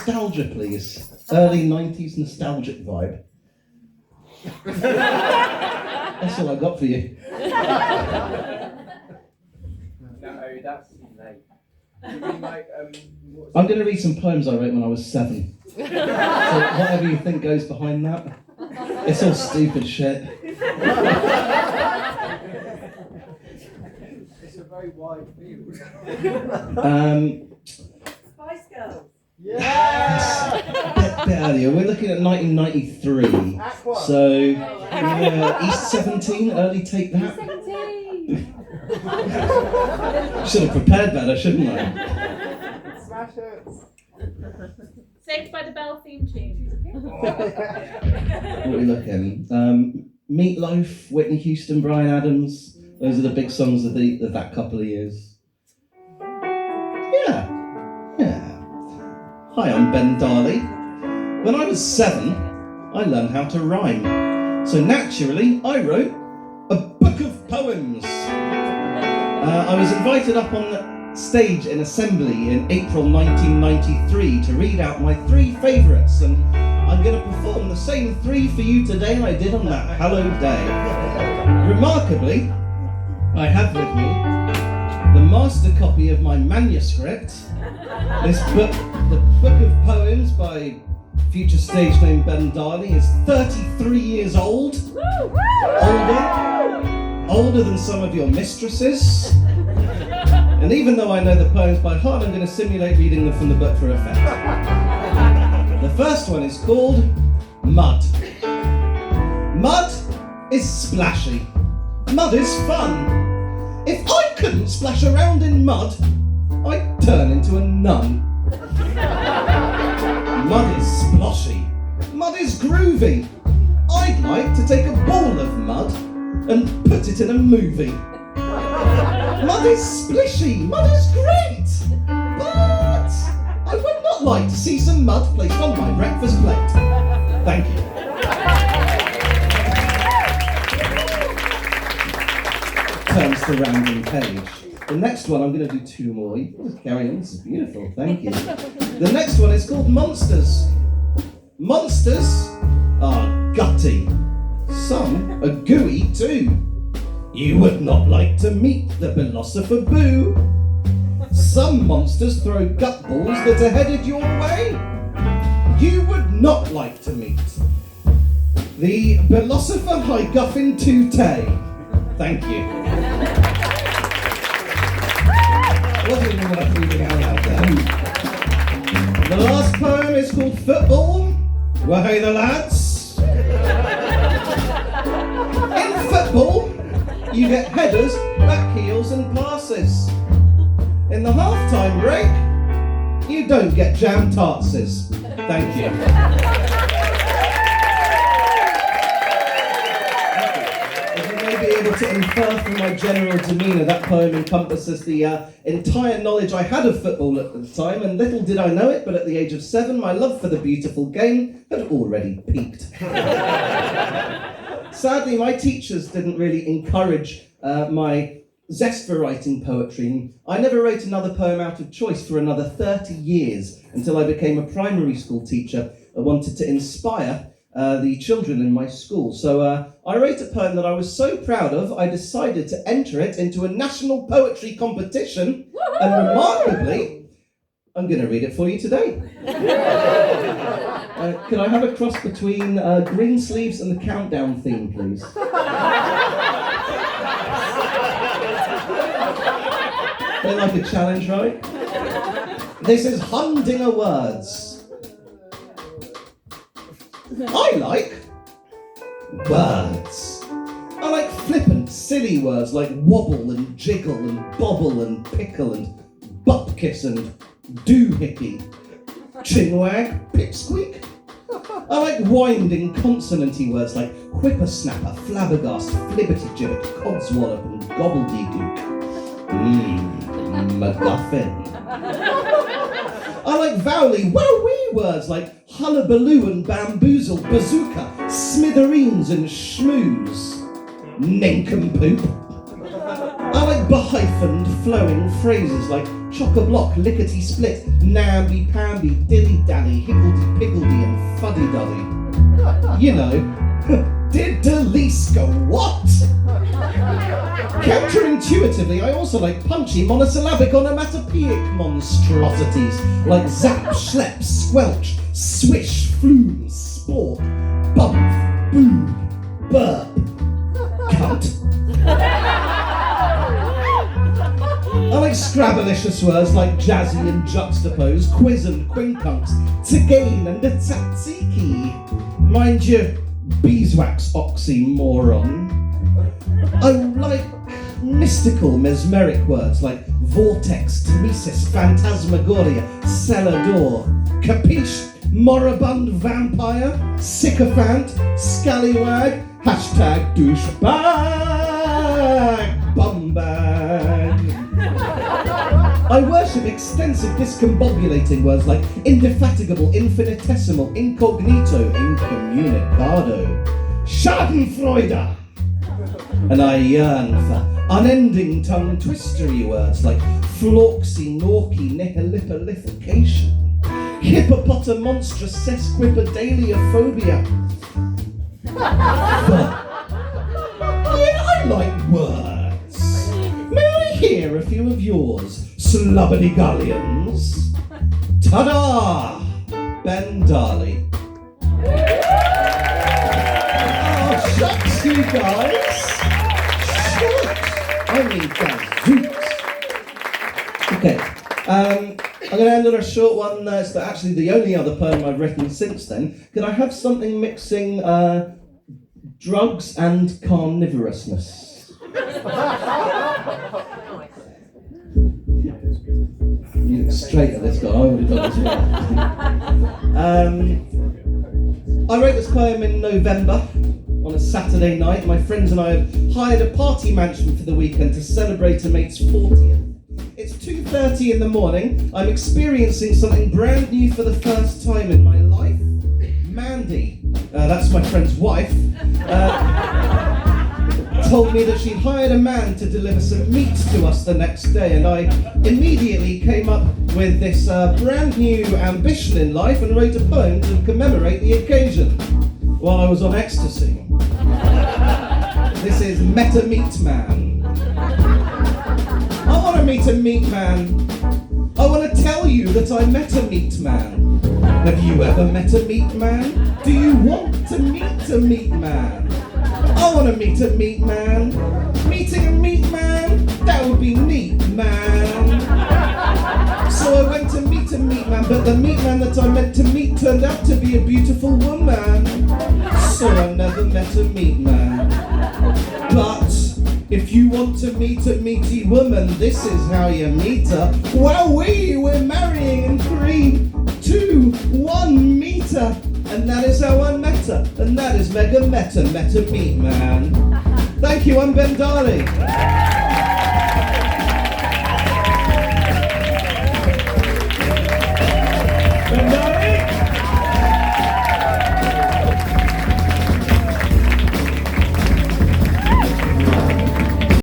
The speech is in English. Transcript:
nostalgia, please. Early 90s nostalgic vibe. That's all I got for you. No, that's too late. I'm going to read some poems I wrote when I was 7. So whatever you think goes behind that, it's all stupid shit. It's a very wide field. Spice Girls. Yeah! Bit earlier, we're looking at 1993. So, East 17, early Take That. 17. Should have prepared better, shouldn't I? Smash it! Saved by the Bell theme tune. What are we looking? Meatloaf, Whitney Houston, Bryan Adams. Those are the big songs of that couple of years. Yeah. Hi, I'm Ben Dali. When I was 7, I learned how to rhyme. So naturally, I wrote a book of poems. I was invited up on stage in Assembly in April 1993 to read out my 3 favourites, and I'm going to perform the same 3 for you today and I did on that hallowed day. Remarkably, I have with me the master copy of my manuscript. This book, the Book of Poems by future stage name Ben Dali, is 33 years old. Older than some of your mistresses. And even though I know the poems by heart, I'm going to simulate reading them from the book for effect. The first one is called Mud. Mud is splashy. Mud is fun. If I couldn't splash around in mud, I'd turn into a nun. Mud is sploshy. Mud is groovy. I'd like to take a ball of mud and put it in a movie. Mud is splishy. Mud is great. But I would not like to see some mud placed on my breakfast plate. Thank you. Turns to random page. The next one, I'm going to do 2 more. You can just carry on. This is beautiful. Thank you. The next one is called Monsters. Monsters are gutty. Some are gooey too. You would not like to meet the philosopher Boo. Some monsters throw gut balls that are headed your way. You would not like to meet the philosopher Higuffin Tootay. Thank you. Wasn't worth reading out loud then. The last poem is called Football. Well, hey the lads. In football, you get headers, back heels and passes. In the half-time break, you don't get jam tartses. Thank you. As you may be able to infer from my general demeanour, that poem encompasses the entire knowledge I had of football at the time, and little did I know it, but at the age of 7, my love for the beautiful game had already peaked. Sadly, my teachers didn't really encourage my zest for writing poetry. I never wrote another poem out of choice for another 30 years until I became a primary school teacher. I wanted to inspire the children in my school. So I wrote a poem that I was so proud of, I decided to enter it into a national poetry competition. Woo-hoo! And remarkably, I'm going to read it for you today. Could I have a cross between green sleeves and the countdown theme, please? They're like a challenge, right? This is Humdinger Words. I like words. I like flippant, silly words like wobble and jiggle and bobble and pickle and butt kiss and doohickey, chinwag, pipsqueak. I like winding consonanty words like whippersnapper, flabbergast, flibberty-gibbet, codswallop and gobbledygook. MacGuffin. I like vowely, wowee words like hullabaloo and bamboozle, bazooka, smithereens and schmooze, nincompoop. I like behyphoned, flowing phrases like chock-a-block, lickety-split, namby-pamby, dilly-dally, higgledy-piggledy and fuddy-duddy. You know, did Dali go what? Counterintuitively, I also like punchy monosyllabic onomatopoeic monstrosities like zap, schlep, squelch, swish, flume, spork, bump, boo, burp, cunt. I like scrabblicious words like jazzy and juxtapose, quiz and quincunx, to gain and a tzatziki. Mind you, beeswax oxymoron. I like mystical, mesmeric words like vortex, tmesis, phantasmagoria, cellador, capiche, moribund vampire, sycophant, scallywag, hashtag douchebag, bumbag. I worship extensive discombobulating words like indefatigable, infinitesimal, incognito, incommunicado, schadenfreude. And I yearn for unending tongue twistery words like flauxy, norky, nihilipalification, hippopotamonstrous sesquipedaliophobia. I like words. May I hear a few of yours, slubbity gullions? Ta-da! Ben Dali. Oh, shucks, you guys. I mean, gazooks. Okay, I'm going to end on a short one. It's actually the only other poem I've written since then. Could I have something mixing drugs and carnivorousness? You look straight at this guy. I would have done as well. I wrote this poem in November. On a Saturday night, my friends and I had hired a party mansion for the weekend to celebrate a mate's 40th. It's 2:30 in the morning. I'm experiencing something brand new for the first time in my life. Mandy, that's my friend's wife, told me that she'd hired a man to deliver some meat to us the next day, and I immediately came up with this brand new ambition in life and wrote a poem to commemorate the occasion while I was on ecstasy. This is Meta Meat Man. I want to meet a meat man. I want to tell you that I met a meat man. Have you ever met a meat man? Do you want to meet a meat man? I want to meet a meat man. Meeting a meat man? That would be neat, man. So I went to meet a meat man, but the meat man that I meant to meet turned out to be a beautiful woman. So I never met a meat man. But if you want to meet a meaty woman, this is how you meet her. Wowee, we're marrying in 3, 2, 1 meter. And that is how I met her. And that is Meta Meat Man. Thank you, I'm Ben Dali.